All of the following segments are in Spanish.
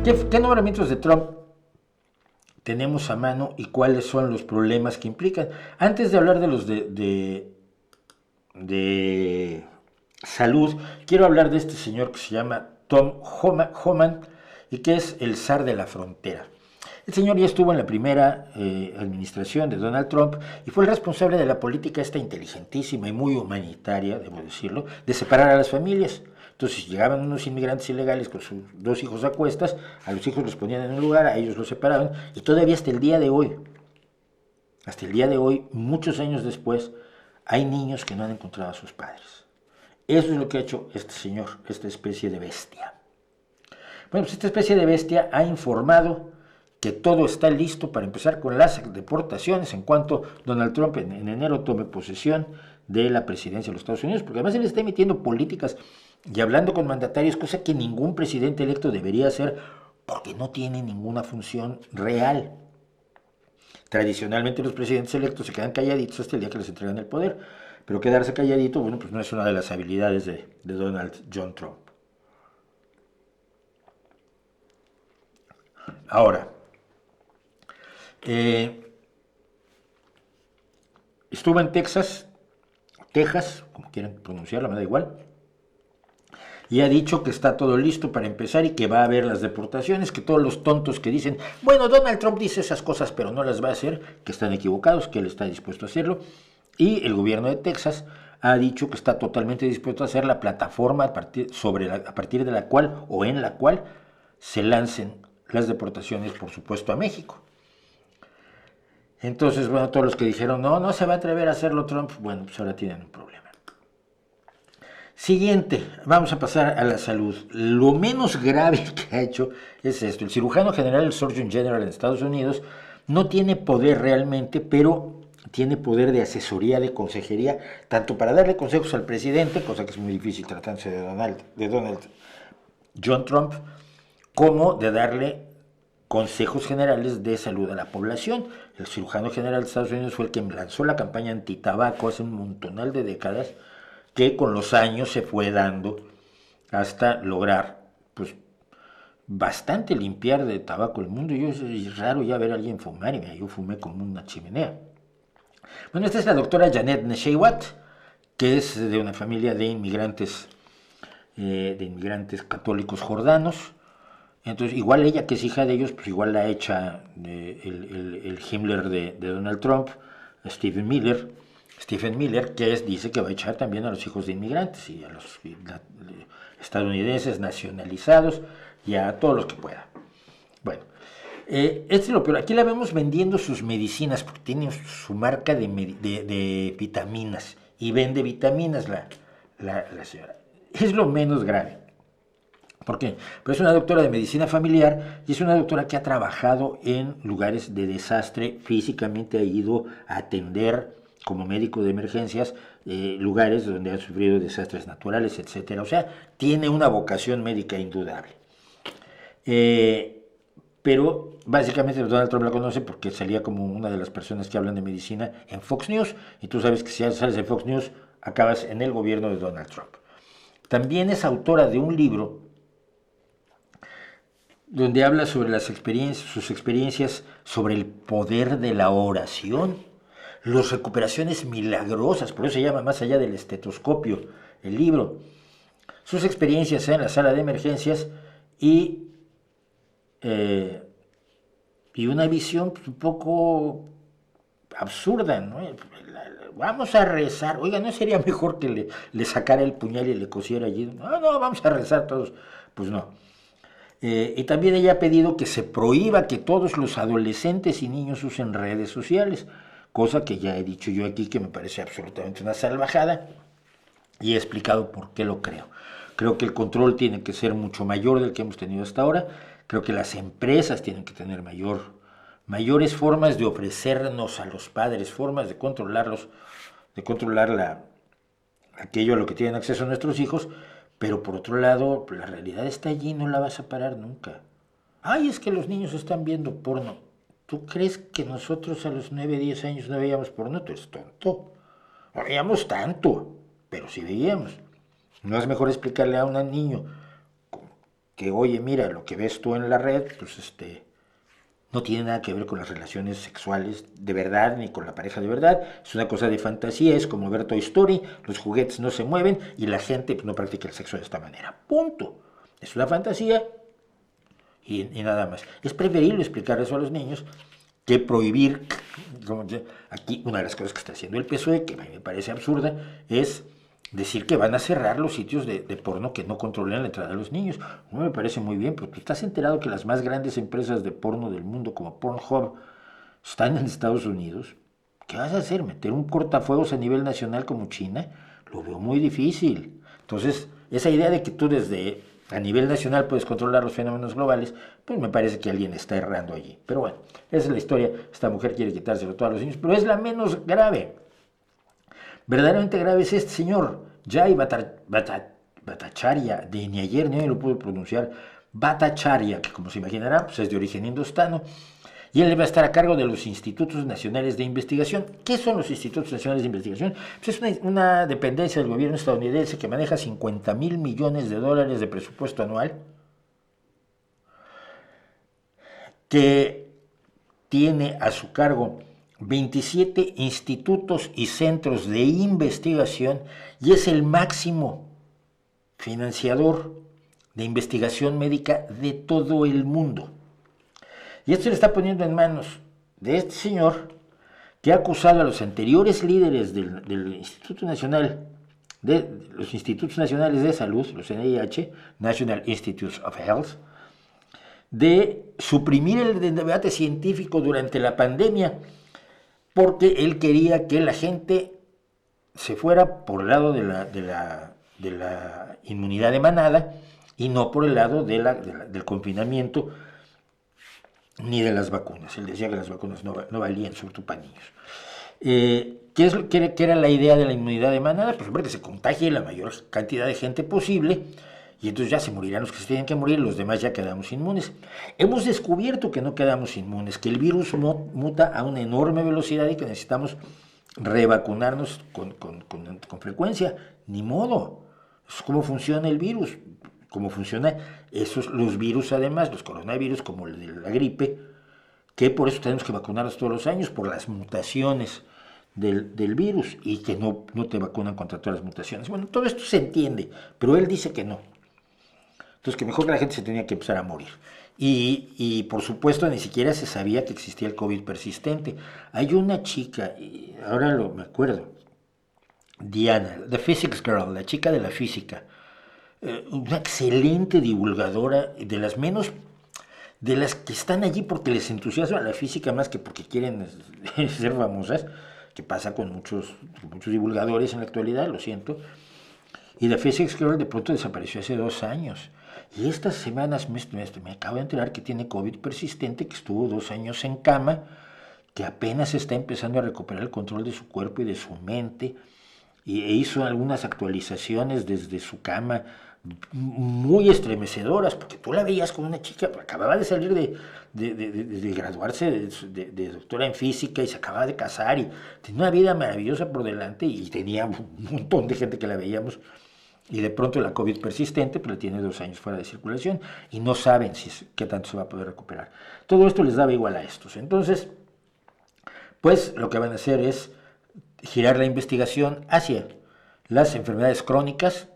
¿Qué nombramientos de Trump tenemos a mano y cuáles son los problemas que implican? Antes de hablar de los de salud, quiero hablar de este señor que se llama Tom Homan y que es el zar de la frontera. El señor ya estuvo en la primera administración de Donald Trump y fue el responsable de la política esta inteligentísima y muy humanitaria, debo decirlo, de separar a las familias. Entonces llegaban unos inmigrantes ilegales con sus dos hijos a cuestas, a los hijos los ponían en un lugar, a ellos los separaban y todavía hasta el día de hoy, muchos años después, hay niños que no han encontrado a sus padres. Eso es lo que ha hecho este señor, esta especie de bestia. Bueno, pues esta especie de bestia ha informado que todo está listo para empezar con las deportaciones en cuanto Donald Trump en enero tome posesión de la presidencia de los Estados Unidos, porque además él está emitiendo políticas y hablando con mandatarios, cosa que ningún presidente electo debería hacer porque no tiene ninguna función real. Tradicionalmente los presidentes electos se quedan calladitos hasta el día que les entregan el poder, pero quedarse calladito, bueno, pues no es una de las habilidades de Donald John Trump. Ahora, estuvo en Texas, como quieran pronunciarlo, me da igual, y ha dicho que está todo listo para empezar y que va a haber las deportaciones, que todos los tontos que dicen, bueno, Donald Trump dice esas cosas pero no las va a hacer, que están equivocados, que él está dispuesto a hacerlo, y el gobierno de Texas ha dicho que está totalmente dispuesto a hacer la plataforma a partir de la cual o en la cual se lancen las deportaciones, por supuesto, a México. Entonces, bueno, todos los que dijeron, no se va a atrever a hacerlo Trump, bueno, pues ahora tienen un problema. Siguiente, vamos a pasar a la salud. Lo menos grave que ha hecho es esto. El cirujano general, el Surgeon General en Estados Unidos, no tiene poder realmente, pero tiene poder de asesoría, de consejería, tanto para darle consejos al presidente, cosa que es muy difícil tratándose de Donald John Trump, como de darle consejos generales de salud a la población. El cirujano general de Estados Unidos fue el que lanzó la campaña antitabaco hace un montonal de décadas, que con los años se fue dando hasta lograr, pues, bastante limpiar de tabaco el mundo. Es raro ya ver a alguien fumar, y mira, yo fumé como una chimenea. Bueno, esta es la doctora Janet Nesheiwat, que es de una familia de inmigrantes católicos jordanos. Entonces, igual ella, que es hija de ellos, pues igual la echa el Himmler de Donald Trump, Stephen Miller, que dice que va a echar también a los hijos de inmigrantes y a los estadounidenses nacionalizados y a todos los que pueda. Bueno, este es lo peor. Aquí la vemos vendiendo sus medicinas porque tiene su marca de vitaminas y vende vitaminas la señora. Es lo menos grave. ¿Por qué? Pero es una doctora de medicina familiar y es una doctora que ha trabajado en lugares de desastre, físicamente ha ido a atender como médico de emergencias lugares donde han sufrido desastres naturales, etc. O sea, tiene una vocación médica indudable. Pero básicamente Donald Trump la conoce porque salía como una de las personas que hablan de medicina en Fox News, y tú sabes que si sales en Fox News acabas en el gobierno de Donald Trump. También es autora de un libro donde habla sobre sus experiencias sobre el poder de la oración, las recuperaciones milagrosas, por eso se llama Más allá del estetoscopio, el libro, sus experiencias en la sala de emergencias y una visión un poco absurda, ¿no? Vamos a rezar, oiga, ¿no sería mejor que le sacara el puñal y le cosiera allí? No, vamos a rezar todos, pues no. Y también ella ha pedido que se prohíba que todos los adolescentes y niños usen redes sociales, cosa que ya he dicho yo aquí que me parece absolutamente una salvajada y he explicado por qué lo creo. Creo que el control tiene que ser mucho mayor del que hemos tenido hasta ahora. Creo que las empresas tienen que tener mayores formas de ofrecernos a los padres, formas de controlarlos, de controlar aquello a lo que tienen acceso nuestros hijos. Pero por otro lado, la realidad está allí, no la vas a parar nunca. Ay, es que los niños están viendo porno. ¿Tú crees que nosotros a los 9, 10 años no veíamos porno? Tú eres tonto. No veíamos tanto, pero sí veíamos. No es mejor explicarle a un niño que, oye, mira, lo que ves tú en la red, pues no tiene nada que ver con las relaciones sexuales de verdad ni con la pareja de verdad, es una cosa de fantasía, es como ver Toy Story, los juguetes no se mueven y la gente pues, no practica el sexo de esta manera. Punto. Es una fantasía y nada más. Es preferible explicar eso a los niños que prohibir. Aquí una de las cosas que está haciendo el PSOE, que a mí me parece absurda, es decir que van a cerrar los sitios de porno que no controlen la entrada de los niños. No me parece muy bien, pero tú estás enterado que las más grandes empresas de porno del mundo, como Pornhub, están en Estados Unidos. ¿Qué vas a hacer? ¿Meter un cortafuegos a nivel nacional como China? Lo veo muy difícil. Entonces, esa idea de que tú desde a nivel nacional puedes controlar los fenómenos globales, pues me parece que alguien está errando allí. Pero bueno, esa es la historia. Esta mujer quiere quitárselo a todos los niños, pero es la menos grave. Verdaderamente grave es este señor, Jai Bhattacharya, de ni ayer ni hoy lo puedo pronunciar, Bhattacharya, que como se imaginará, pues es de origen indostano, y él va a estar a cargo de los Institutos Nacionales de Investigación. ¿Qué son los Institutos Nacionales de Investigación? Pues es una dependencia del gobierno estadounidense que maneja 50,000 millones de dólares de presupuesto anual, que tiene a su cargo 27 institutos y centros de investigación y es el máximo financiador de investigación médica de todo el mundo. Y esto se le está poniendo en manos de este señor que ha acusado a los anteriores líderes del Instituto Nacional, de los Institutos Nacionales de Salud, los NIH, National Institutes of Health, de suprimir el debate científico durante la pandemia porque él quería que la gente se fuera por el lado de la inmunidad de manada y no por el lado del confinamiento ni de las vacunas. Él decía que las vacunas no valían, sobre todo para niños. ¿Qué era la idea de la inmunidad de manada? Pues hombre, que se contagie la mayor cantidad de gente posible y entonces ya se morirán los que se tienen que morir, los demás ya quedamos inmunes. Hemos descubierto que no quedamos inmunes, que el virus muta a una enorme velocidad y que necesitamos revacunarnos con frecuencia. Ni modo. Es como funciona el virus, cómo funcionan los virus además, los coronavirus como el de la gripe, que por eso tenemos que vacunarnos todos los años, por las mutaciones del virus y que no te vacunan contra todas las mutaciones. Bueno, todo esto se entiende, pero él dice que no. Entonces que mejor que la gente se tenía que empezar a morir. Y por supuesto ni siquiera se sabía que existía el COVID persistente. Hay una chica, ahora me acuerdo, Diana, The Physics Girl, la chica de la física, una excelente divulgadora, de las que están allí porque les entusiasma la física más que porque quieren ser famosas, que pasa con muchos divulgadores en la actualidad, lo siento. Y The Physics Girl de pronto desapareció hace 2 años. Y estas semanas me acabo de enterar que tiene COVID persistente, que estuvo 2 años en cama, que apenas está empezando a recuperar el control de su cuerpo y de su mente, e hizo algunas actualizaciones desde su cama muy estremecedoras, porque tú la veías como una chica, acababa de salir de graduarse de doctora en física y se acababa de casar y tenía una vida maravillosa por delante y tenía un montón de gente que la veíamos y de pronto la COVID persistente, pero tiene 2 años fuera de circulación y no saben qué tanto se va a poder recuperar. Todo esto les daba igual a estos. Entonces, pues lo que van a hacer es girar la investigación hacia las enfermedades crónicas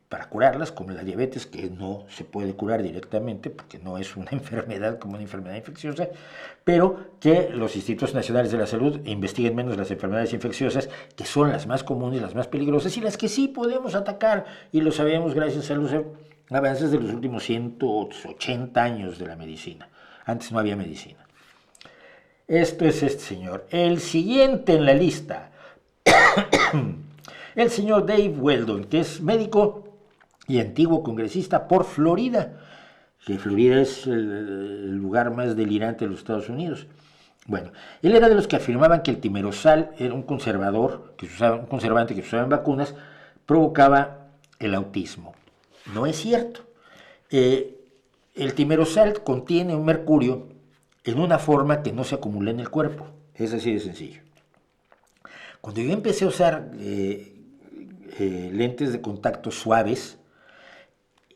para curarlas, como la diabetes, que no se puede curar directamente porque no es una enfermedad como una enfermedad infecciosa, pero que los Institutos Nacionales de la Salud investiguen menos las enfermedades infecciosas, que son las más comunes, las más peligrosas y las que sí podemos atacar, y lo sabemos gracias a los avances de los últimos 180 años de la medicina. Antes no había medicina. Esto es este señor. El siguiente en la lista, el señor Dave Weldon, que es médico y antiguo congresista por Florida, que Florida es el lugar más delirante de los Estados Unidos. Bueno, él era de los que afirmaban que el timerosal era un conservador, un conservante que se usaba en vacunas, provocaba el autismo. No es cierto. El timerosal contiene un mercurio en una forma que no se acumula en el cuerpo. Es así de sencillo. Cuando yo empecé a usar lentes de contacto suaves,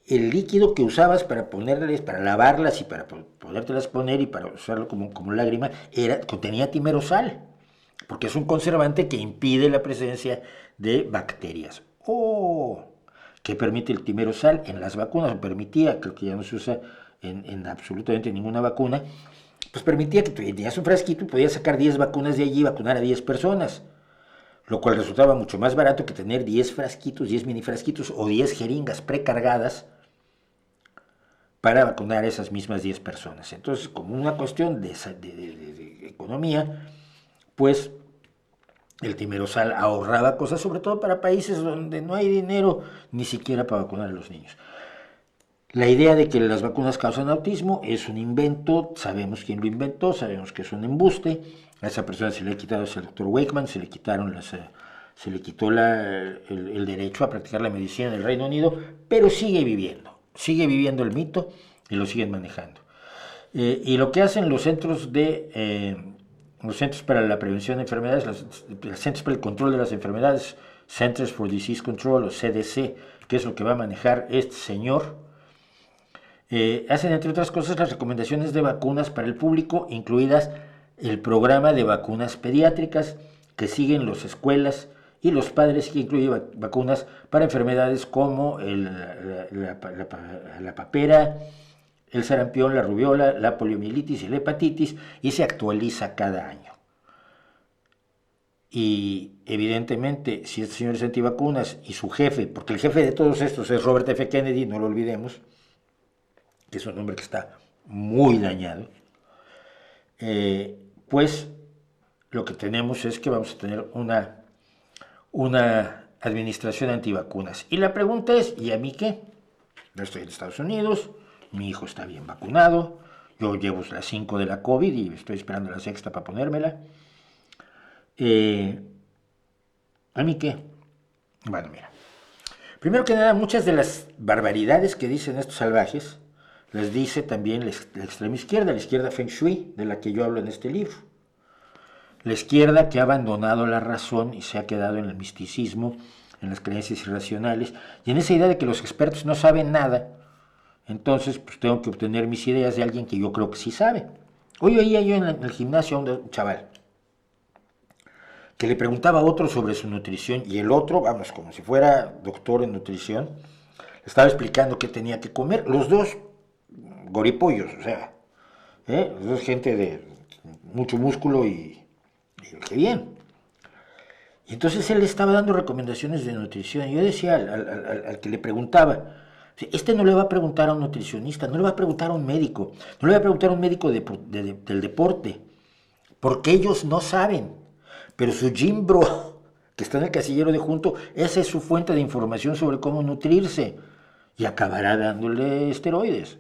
el líquido que usabas para ponerles, para lavarlas y para podértelas poner y para usarlo como lágrima, contenía timerosal, porque es un conservante que impide la presencia de bacterias. ¡Oh! ¿Qué permite el timerosal? En las vacunas, o permitía, creo que ya no se usa en absolutamente ninguna vacuna, pues permitía que tú tenías un frasquito y podías sacar 10 vacunas de allí y vacunar a 10 personas, lo cual resultaba mucho más barato que tener 10 frasquitos, 10 mini frasquitos o 10 jeringas precargadas para vacunar a esas mismas 10 personas. Entonces, como una cuestión de economía, pues el timerosal ahorraba cosas, sobre todo para países donde no hay dinero ni siquiera para vacunar a los niños. La idea de que las vacunas causan autismo es un invento, sabemos quién lo inventó, sabemos que es un embuste. A esa persona se le ha quitado, es el doctor Wakeman, se le quitó el derecho a practicar la medicina en el Reino Unido, pero sigue viviendo el mito y lo siguen manejando. Y lo que hacen los centros para la prevención de enfermedades, los Centros para el Control de las Enfermedades, Centers for Disease Control o CDC, que es lo que va a manejar este señor, hacen entre otras cosas las recomendaciones de vacunas para el público, incluidas el programa de vacunas pediátricas que siguen las escuelas y los padres, que incluye vacunas para enfermedades como la papera, el sarampión, la rubiola, la poliomielitis y la hepatitis, y se actualiza cada año. Y evidentemente, si este señor es antivacunas y su jefe, porque el jefe de todos estos es Robert F. Kennedy, no lo olvidemos, que es un hombre que está muy dañado, pues lo que tenemos es que vamos a tener una administración antivacunas. Y la pregunta es, ¿y a mí qué? Yo estoy en Estados Unidos, mi hijo está bien vacunado, yo llevo las 5 de la COVID y estoy esperando la sexta para ponérmela. ¿A mí qué? Bueno, mira. Primero que nada, muchas de las barbaridades que dicen estos salvajes las dice también la extrema izquierda, la izquierda Feng Shui, de la que yo hablo en este libro. La izquierda que ha abandonado la razón y se ha quedado en el misticismo, en las creencias irracionales, y en esa idea de que los expertos no saben nada. Entonces, pues tengo que obtener mis ideas de alguien que yo creo que sí sabe. Hoy oía yo en el gimnasio a un chaval que le preguntaba a otro sobre su nutrición, y el otro, vamos, como si fuera doctor en nutrición, le estaba explicando qué tenía que comer. Los dos goripollos, o sea, los dos gente de mucho músculo y qué bien. Y entonces él le estaba dando recomendaciones de nutrición. Y yo decía al que le preguntaba, este no le va a preguntar a un nutricionista, no le va a preguntar a un médico, no le va a preguntar a un médico del deporte, porque ellos no saben. Pero su gym bro, que está en el casillero de junto, esa es su fuente de información sobre cómo nutrirse. Y acabará dándole esteroides.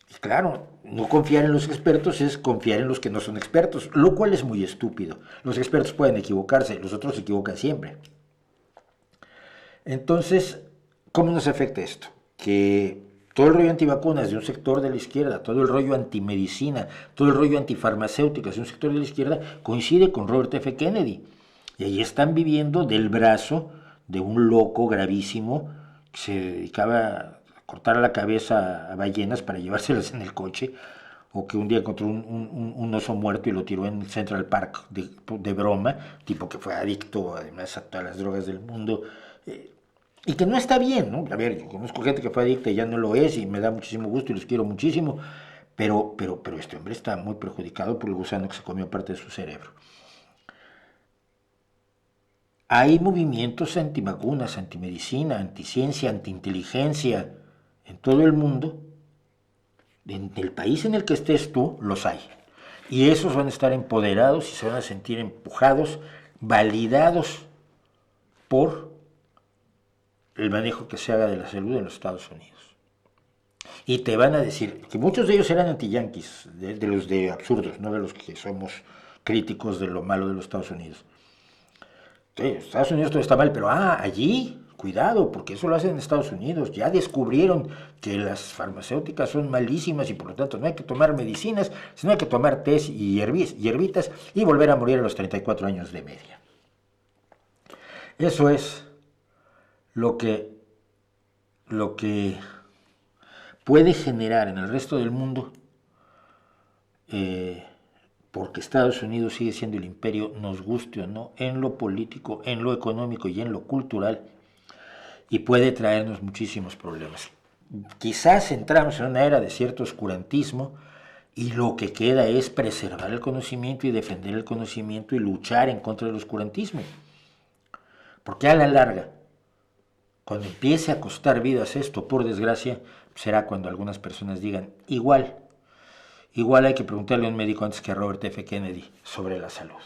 Y claro, no confiar en los expertos es confiar en los que no son expertos, lo cual es muy estúpido. Los expertos pueden equivocarse, los otros se equivocan siempre. Entonces, ¿cómo nos afecta esto? Que todo el rollo antivacunas de un sector de la izquierda, todo el rollo antimedicina, todo el rollo antifarmacéuticas de un sector de la izquierda coincide con Robert F. Kennedy. Y ahí están viviendo del brazo de un loco gravísimo que se dedicaba a cortar la cabeza a ballenas para llevárselas en el coche, o que un día encontró un oso muerto y lo tiró en Central Park de broma, tipo que fue adicto además a todas las drogas del mundo. Y que no está bien, ¿no? A ver, yo conozco gente que fue adicta y ya no lo es, y me da muchísimo gusto y los quiero muchísimo, pero este hombre está muy perjudicado por el gusano que se comió parte de su cerebro. Hay movimientos antivacunas, antimedicina, anticiencia, antiinteligencia en todo el mundo. En el país en el que estés tú, los hay. Y esos van a estar empoderados y se van a sentir empujados, validados por el manejo que se haga de la salud en los Estados Unidos. Y te van a decir que muchos de ellos eran anti-yanquis, de los de absurdos, no de los que somos críticos de lo malo de los Estados Unidos. Estados Unidos todo está mal, pero allí, cuidado, porque eso lo hacen en Estados Unidos. Ya descubrieron que las farmacéuticas son malísimas y por lo tanto no hay que tomar medicinas, sino hay que tomar tés y hierbitas y volver a morir a los 34 años de media. Eso es lo que lo que puede generar en el resto del mundo, porque Estados Unidos sigue siendo el imperio, nos guste o no, en lo político, en lo económico y en lo cultural, y puede traernos muchísimos problemas. Quizás entramos en una era de cierto oscurantismo y lo que queda es preservar el conocimiento y defender el conocimiento y luchar en contra del oscurantismo. Porque a la larga, cuando empiece a costar vidas esto, por desgracia, será cuando algunas personas digan, igual hay que preguntarle a un médico antes que a Robert F. Kennedy sobre la salud.